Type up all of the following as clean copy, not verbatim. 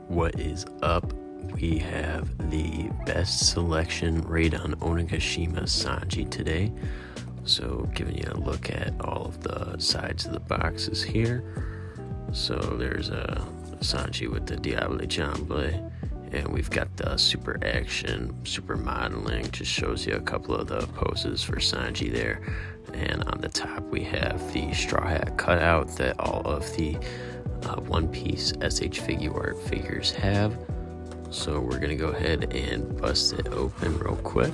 What is up? We have the best selection right on Onigashima Sanji today. So giving you a look at all of the sides of the boxes here. So there's a Sanji with the Diable Jamble, and we've got the super action, super modeling, just shows you a couple of the poses for Sanji there. And on the top we have the straw hat cutout that all of the One Piece SH FIGUART figures have. So we're gonna go ahead and bust it open real quick.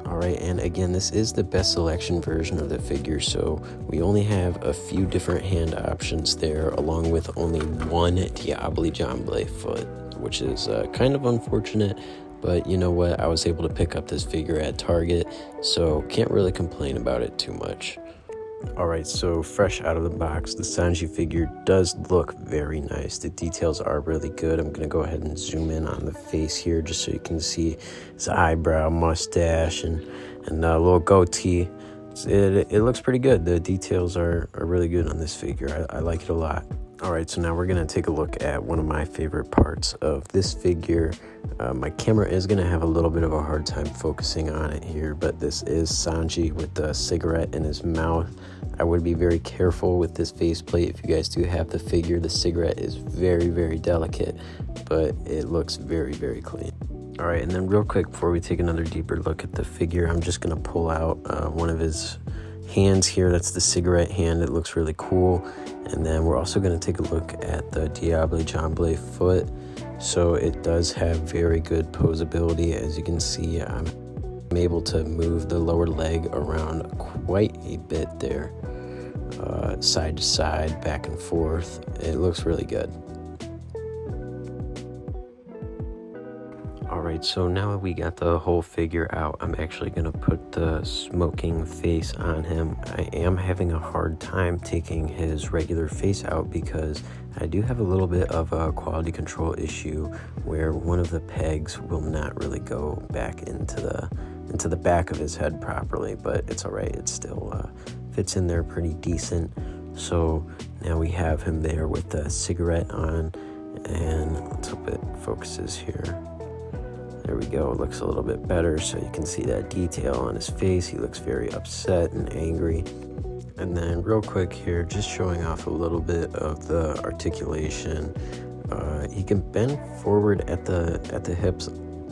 Alright, and again, this is the best selection version of the figure, so we only have a few different hand options there, along with only one Diable Jamble foot, which is kind of unfortunate, but you know what, I was able to pick up this figure at Target, so can't really complain about it too much. Alright, so fresh out of the box, the Sanji figure does look very nice. The details are really good. I'm going to go ahead and zoom in on the face here just so you can see his eyebrow, mustache, and a little goatee. It looks pretty good. The details are really good on this figure. I like it a lot. Alright, so now we're going to take a look at one of my favorite parts of this figure. My camera is going to have a little bit of a hard time focusing on it here, but this is Sanji with the cigarette in his mouth. I would be very careful with this faceplate. If you guys do have the figure, the cigarette is very, very delicate, but it looks very, very clean. Alright, and then real quick before we take another deeper look at the figure, I'm just going to pull out one of his hands here. That's the cigarette hand. It looks really cool. And then we're also going to take a look at the Diable Jamble foot. So it does have very good posability. As you can see, I'm able to move the lower leg around quite a bit there, side to side, back and forth. It looks really good. Alright, so now that we got the whole figure out, I'm actually going to put the smoking face on him. I am having a hard time taking his regular face out because I do have a little bit of a quality control issue where one of the pegs will not really go back into the back of his head properly, but it's alright. It still fits in there pretty decent. So now we have him there with the cigarette on, and let's hope it focuses here. There we go, it looks a little bit better, so you can see that detail on his face. He looks very upset and angry. And then real quick here, just showing off a little bit of the articulation. He can bend forward at the hips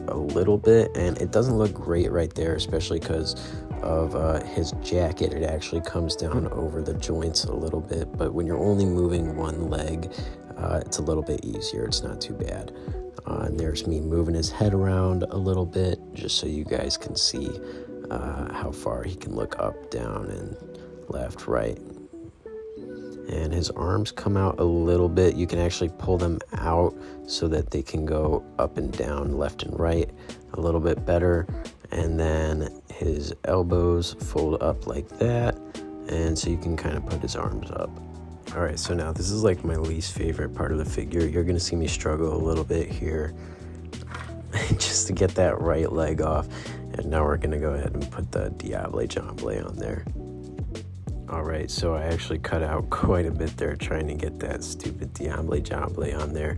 a little bit, and it doesn't look great right there, especially because of his jacket. It actually comes down over the joints a little bit, but when you're only moving one leg, it's a little bit easier. It's not too bad. And there's me moving his head around a little bit just so you guys can see how far he can look up, down, and left, right. And his arms come out a little bit. You can actually pull them out so that they can go up and down, left and right a little bit better. And then his elbows fold up like that, and so you can kind of put his arms up. Alright, so now this is like my least favorite part of the figure. You're going to see me struggle a little bit here just to get that right leg off. And now we're going to go ahead and put the Diable Jamble on there. Alright, so I actually cut out quite a bit there trying to get that stupid Diable Jamble on there.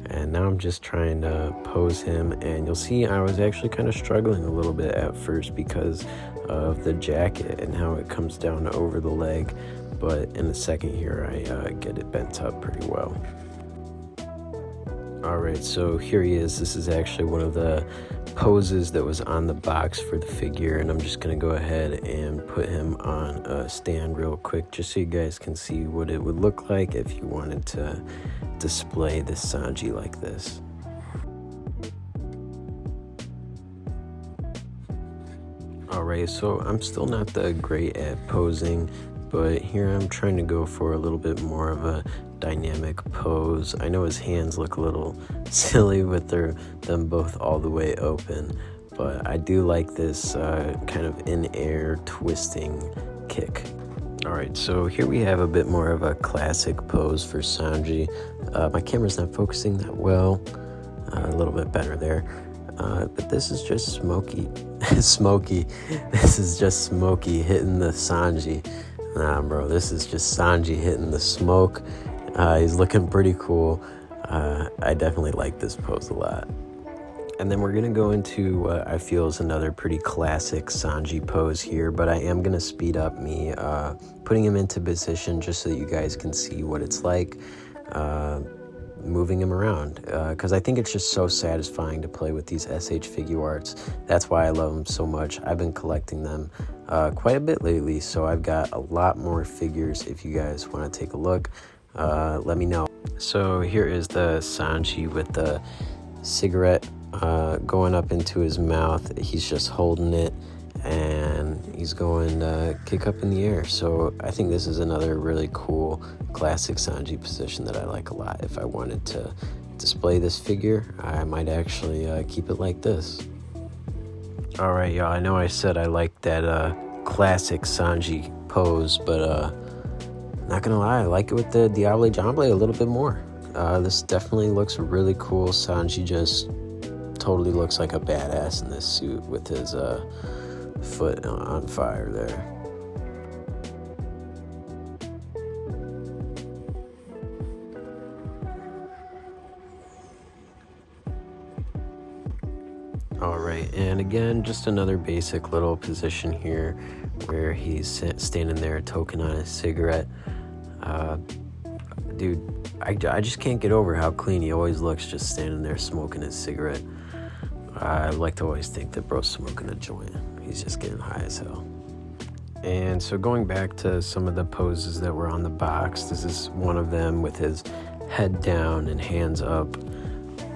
And now I'm just trying to pose him, and you'll see I was actually kind of struggling a little bit at first because of the jacket and how it comes down over the leg. But in a second here, I get it bent up pretty well. Alright, so here he is. This is actually one of the poses that was on the box for the figure, and I'm just going to go ahead and put him on a stand real quick just so you guys can see what it would look like if you wanted to display this Sanji like this. Alright, so I'm still not that great at posing, but here I'm trying to go for a little bit more of a dynamic pose. I know his hands look a little silly with them both all the way open, but I do like this kind of in-air twisting kick. Alright, so here we have a bit more of a classic pose for Sanji. My camera's not focusing that well, a little bit better there. But this is just Smokey. This is just Smokey hitting the Sanji. Nah, bro, this is just Sanji hitting the smoke. He's looking pretty cool. I definitely like this pose a lot. And then we're going to go into what I feel is another pretty classic Sanji pose here, but I am going to speed up me putting him into position just so that you guys can see what it's like moving him around, because I think it's just so satisfying to play with these SH FIGUARTs. That's why I love them so much. I've been collecting them quite a bit lately, so I've got a lot more figures. If you guys want to take a look, let me know. So here is the Sanji with the cigarette going up into his mouth. He's just holding it and he's going to kick up in the air. So I think this is another really cool classic Sanji position that I like a lot. If I wanted to display this figure, I might actually keep it like this. All right, y'all, I know I said I like that classic Sanji pose, but not gonna lie, I like it with the Diable Jambe a little bit more. This definitely looks really cool. Sanji just totally looks like a badass in this suit with his foot on fire there. All right, and again, just another basic little position here where he's standing there toking on his cigarette. Dude, I just can't get over how clean he always looks just standing there smoking his cigarette. I like to always think that bro's smoking a joint. He's just getting high as hell. And so going back to some of the poses that were on the box, this is one of them with his head down and hands up.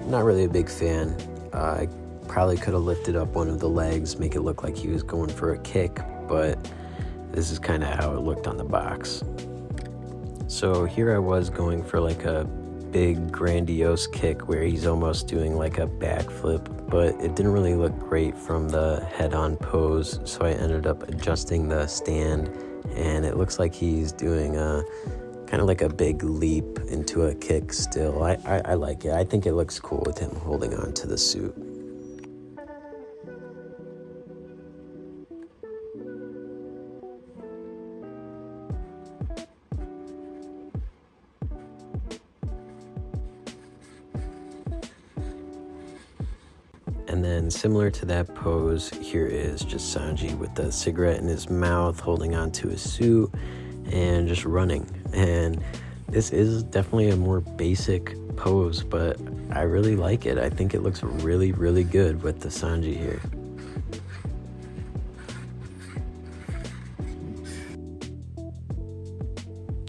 Not really a big fan. I probably could have lifted up one of the legs, make it look like he was going for a kick, but this is kind of how it looked on the box. So here I was going for like a big grandiose kick where he's almost doing like a backflip, but it didn't really look great from the head-on pose, so I ended up adjusting the stand, and it looks like he's doing a kind of like a big leap into a kick still. I like it. I think it looks cool with him holding on to the suit. And then similar to that pose, here is just Sanji with the cigarette in his mouth, holding on to his suit and just running. And this is definitely a more basic pose, but I really like it. I think it looks really, really good with the Sanji here.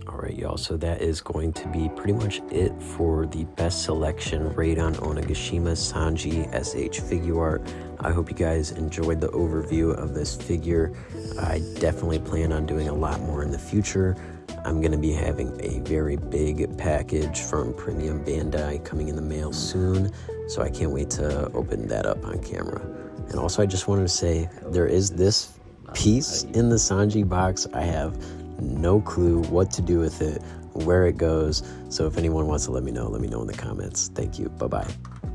Alright, y'all, so that is going to be pretty much it for the best selection raid on Onigashima Sanji SH FIGUART. I hope you guys enjoyed the overview of this figure. I definitely plan on doing a lot more in the future. I'm going to be having a very big package from Premium Bandai coming in the mail soon, so I can't wait to open that up on camera. And also, I just wanted to say, there is this piece in the Sanji box. I have no clue what to do with it, where it goes. So if anyone wants to let me know in the comments. Thank you. Bye-bye.